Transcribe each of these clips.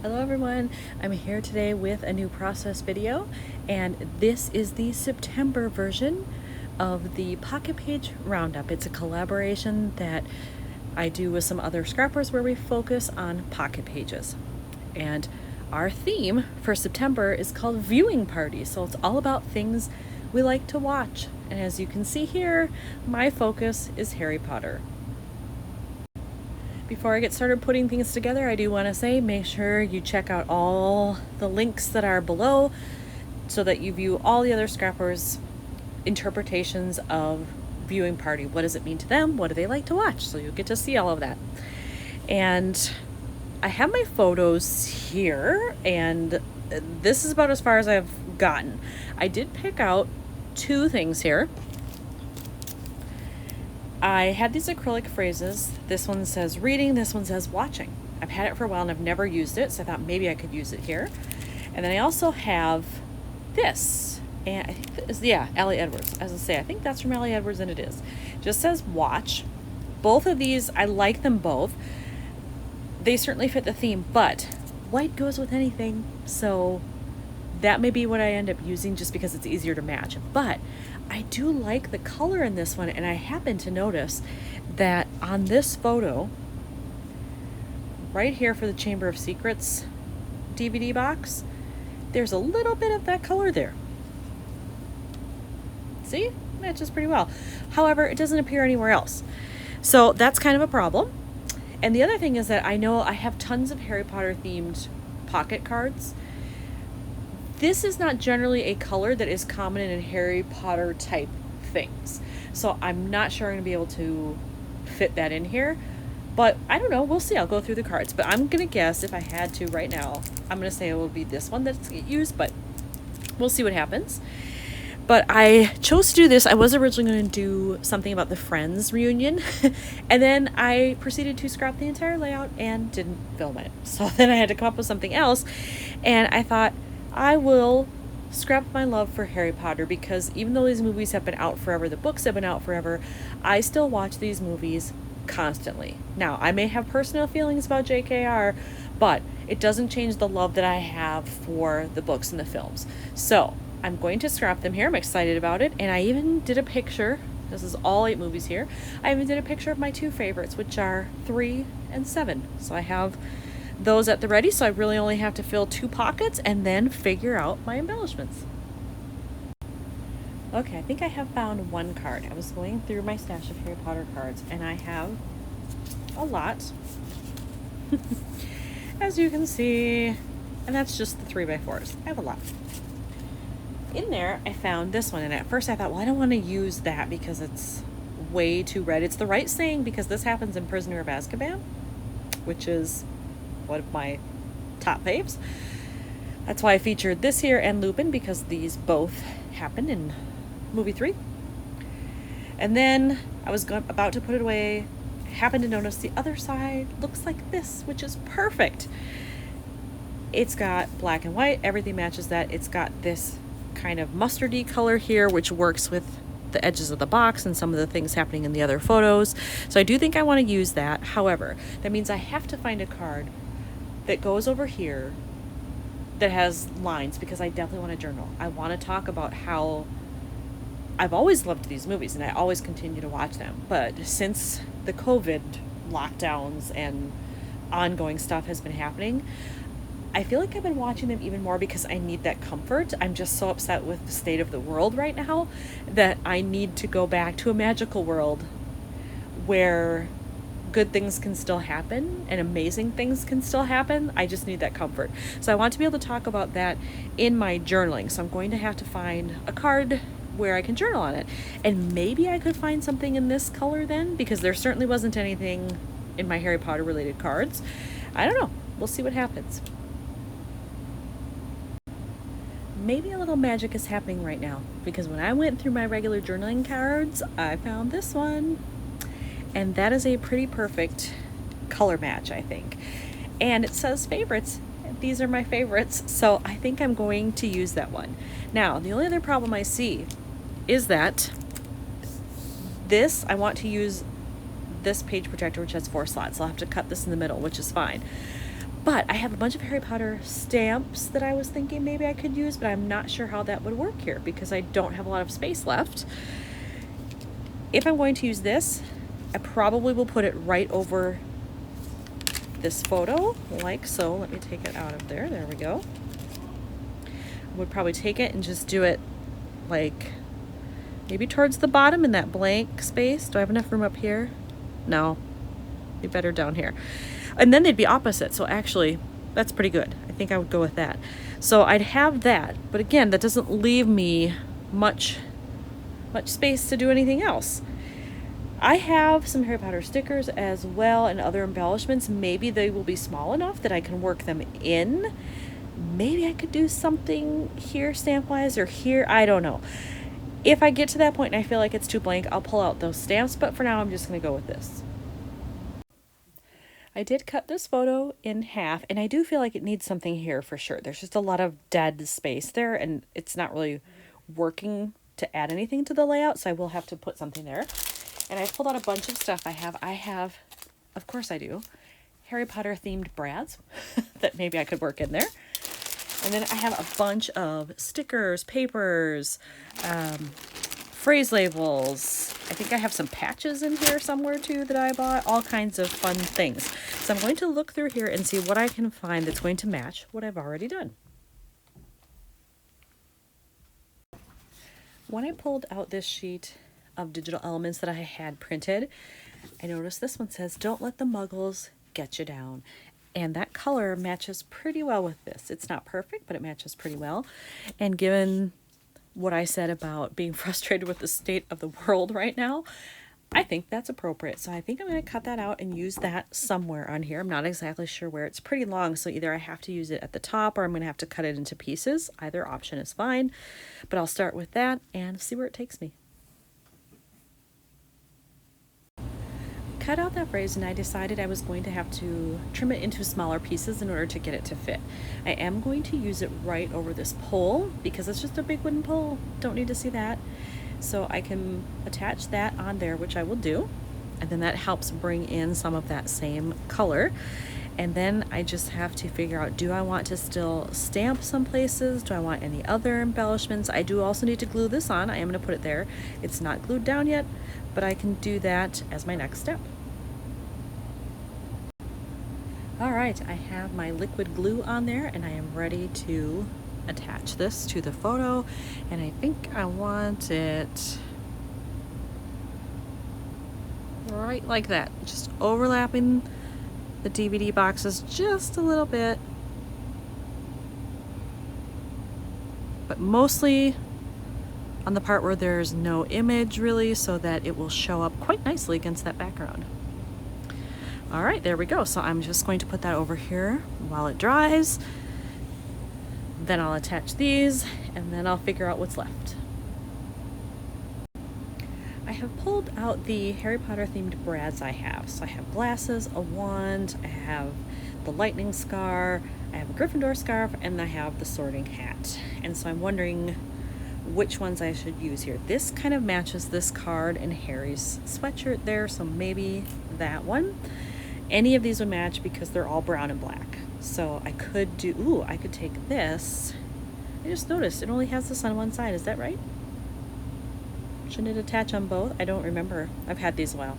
Hello everyone, I'm here today with a new process video, and this is the September version of the Pocket Page Roundup. It's a collaboration that I do with some other scrappers where we focus on pocket pages. And our theme for September is called Viewing Party, so it's all about things we like to watch. And as you can see here, my focus is Harry Potter. Before I get started putting things together, I do want to say make sure you check out all the links that are below so that you view all the other scrappers' interpretations of viewing party. What does it mean to them? What do they like to watch? So you'll get to see all of that. And I have my photos here, and this is about as far as I've gotten. I did pick out two things here. I had these acrylic phrases. This one says reading, this one says watching. I've had it for a while and I've never used it, so I thought maybe I could use it here. And then I also have this, and I think that is, yeah, Allie Edwards. As I say, I think that's from Allie Edwards, and it is. Just says watch. Both of these, I like them both. They certainly fit the theme, but white goes with anything, so that may be what I end up using just because it's easier to match. But I do like the color in this one, and I happen to notice that on this photo, right here for the Chamber of Secrets DVD box, there's a little bit of that color there. See? Matches pretty well. However, it doesn't appear anywhere else. So that's kind of a problem. And the other thing is that I know I have tons of Harry Potter themed pocket cards. This is not generally a color that is common in Harry Potter type things. So I'm not sure I'm going to be able to fit that in here. But I don't know. We'll see. I'll go through the cards. But I'm going to guess, if I had to right now, I'm going to say it will be this one that's used. But we'll see what happens. But I chose to do this. I was originally going to do something about the Friends reunion. And then I proceeded to scrap the entire layout and didn't film it. So then I had to come up with something else. And I thought, I will scrap my love for Harry Potter, because even though these movies have been out forever, the books have been out forever, I still watch these movies constantly. Now, I may have personal feelings about JKR, but it doesn't change the love that I have for the books and the films. So I'm going to scrap them here. I'm excited about it. And I even did a picture. This is all 8 movies here. I even did a picture of my 2 favorites, which are 3 and 7. So I have those at the ready, so I really only have to fill 2 pockets and then figure out my embellishments. Okay, I think I have found one card. I was going through my stash of Harry Potter cards, and I have a lot, as you can see, and that's just the 3x4s. I have a lot. In there, I found this one, and at first I thought, well, I don't want to use that because it's way too red. It's the right saying, because this happens in Prisoner of Azkaban, which is one of my top faves. That's why I featured this here and Lupin, because these both happen in movie 3. And then I was about to put it away, happened to notice the other side looks like this, which is perfect. It's got black and white, everything matches that. It's got this kind of mustardy color here, which works with the edges of the box and some of the things happening in the other photos. So I do think I want to use that. However, that means I have to find a card that goes over here that has lines, because I definitely want to journal. I want to talk about how I've always loved these movies and I always continue to watch them. But since the COVID lockdowns and ongoing stuff has been happening, I feel like I've been watching them even more because I need that comfort. I'm just so upset with the state of the world right now that I need to go back to a magical world where good things can still happen and amazing things can still happen. I just need that comfort. So I want to be able to talk about that in my journaling. So I'm going to have to find a card where I can journal on it. And maybe I could find something in this color then, because there certainly wasn't anything in my Harry Potter related cards. I don't know. We'll see what happens. Maybe a little magic is happening right now, because when I went through my regular journaling cards, I found this one. And that is a pretty perfect color match, I think. And it says favorites. These are my favorites, so I think I'm going to use that one. Now, the only other problem I see is that I want to use this page protector, which has 4 slots. So I'll have to cut this in the middle, which is fine. But I have a bunch of Harry Potter stamps that I was thinking maybe I could use, but I'm not sure how that would work here because I don't have a lot of space left. If I'm going to use this, I probably will put it right over this photo, like so. Let me take it out of there. There we go. I would probably take it and just do it like maybe towards the bottom in that blank space. Do I have enough room up here? No. Be better down here. And then they'd be opposite. So actually, that's pretty good. I think I would go with that. So I'd have that. But again, that doesn't leave me much space to do anything else. I have some Harry Potter stickers as well and other embellishments. Maybe they will be small enough that I can work them in. Maybe I could do something here stamp-wise or here. I don't know. If I get to that point and I feel like it's too blank, I'll pull out those stamps. But for now, I'm just going to go with this. I did cut this photo in half, and I do feel like it needs something here for sure. There's just a lot of dead space there, and it's not really working to add anything to the layout, so I will have to put something there. And I pulled out a bunch of stuff I have, of course I do, Harry Potter themed brads that maybe I could work in there. And then I have a bunch of stickers, papers, phrase labels. I think I have some patches in here somewhere too that I bought, all kinds of fun things. So I'm going to look through here and see what I can find that's going to match what I've already done. When I pulled out this sheet of digital elements that I had printed, I noticed this one says, "Don't let the muggles get you down." And that color matches pretty well with this. It's not perfect, but it matches pretty well. And given what I said about being frustrated with the state of the world right now, I think that's appropriate. So I think I'm going to cut that out and use that somewhere on here. I'm not exactly sure where. It's pretty long, so either I have to use it at the top or I'm going to have to cut it into pieces. Either option is fine, but I'll start with that and see where it takes me. Cut out that phrase and I decided I was going to have to trim it into smaller pieces in order to get it to fit. I am going to use it right over this pole because it's just a big wooden pole. Don't need to see that. So I can attach that on there, which I will do. And then that helps bring in some of that same color. And then I just have to figure out, do I want to still stamp some places? Do I want any other embellishments? I do also need to glue this on. I am going to put it there. It's not glued down yet, but I can do that as my next step. All right, I have my liquid glue on there and I am ready to attach this to the photo, and I think I want it right like that, just overlapping the DVD boxes just a little bit, but mostly on the part where there's no image really, so that it will show up quite nicely against that background. All right, there we go. So I'm just going to put that over here while it dries. Then I'll attach these and then I'll figure out what's left. I have pulled out the Harry Potter themed brads I have. So I have glasses, a wand, I have the lightning scar, I have a Gryffindor scarf, and I have the sorting hat. And so I'm wondering which ones I should use here. This kind of matches this card and Harry's sweatshirt there, so maybe that one. Any of these would match because they're all brown and black. So I could do, ooh, I could take this. I just noticed it only has this on one side. Is that right? Shouldn't it attach on both? I don't remember. I've had these a while.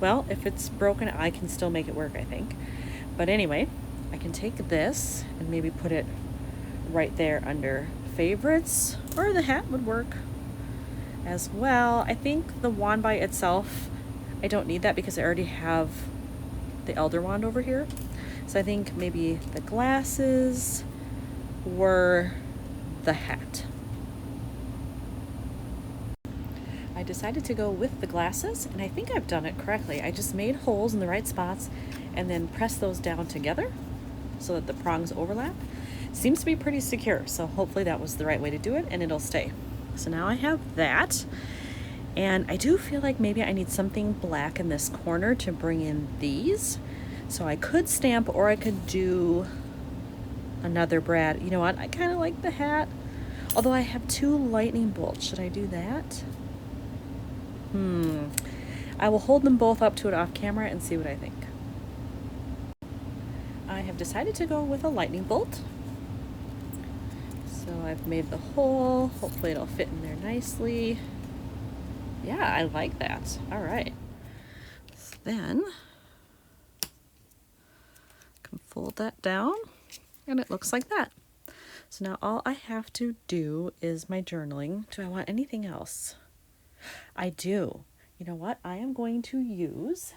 Well, if it's broken, I can still make it work, I think. But anyway, I can take this and maybe put it right there under favorites, or the hat would work as well. I think the wand by itself, I don't need that because I already have the Elder Wand over here. So I think maybe the glasses or the hat. I decided to go with the glasses, and I think I've done it correctly. I just made holes in the right spots and then pressed those down together so that the prongs overlap. Seems to be pretty secure, so hopefully that was the right way to do it and it'll stay. So now I have that. And I do feel like maybe I need something black in this corner to bring in these. So I could stamp, or I could do another brad. You know what? I kind of like the hat. Although I have 2 lightning bolts. Should I do that? I will hold them both up to it off camera and see what I think. I have decided to go with a lightning bolt. So I've made the hole. Hopefully it'll fit in there nicely. Yeah, I like that. All right. So then I can fold that down and it looks like that. So now all I have to do is my journaling. Do I want anything else? I do. You know what? I am going to use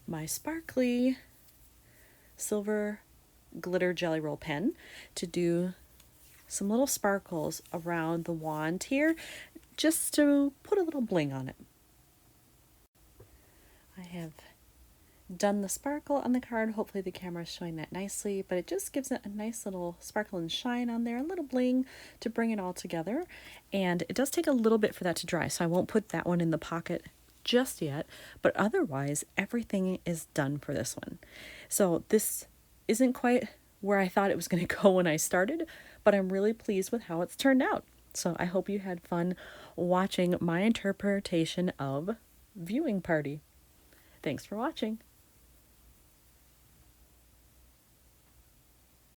my sparkly silver glitter jelly roll pen to do some little sparkles around the wand here, just to put a little bling on it. I have done the sparkle on the card. Hopefully the camera is showing that nicely, but it just gives it a nice little sparkle and shine on there, a little bling to bring it all together. And it does take a little bit for that to dry, so I won't put that one in the pocket just yet, but otherwise everything is done for this one. So this isn't quite where I thought it was going to go when I started, but I'm really pleased with how it's turned out. So I hope you had fun watching my interpretation of Viewing Party. Thanks for watching.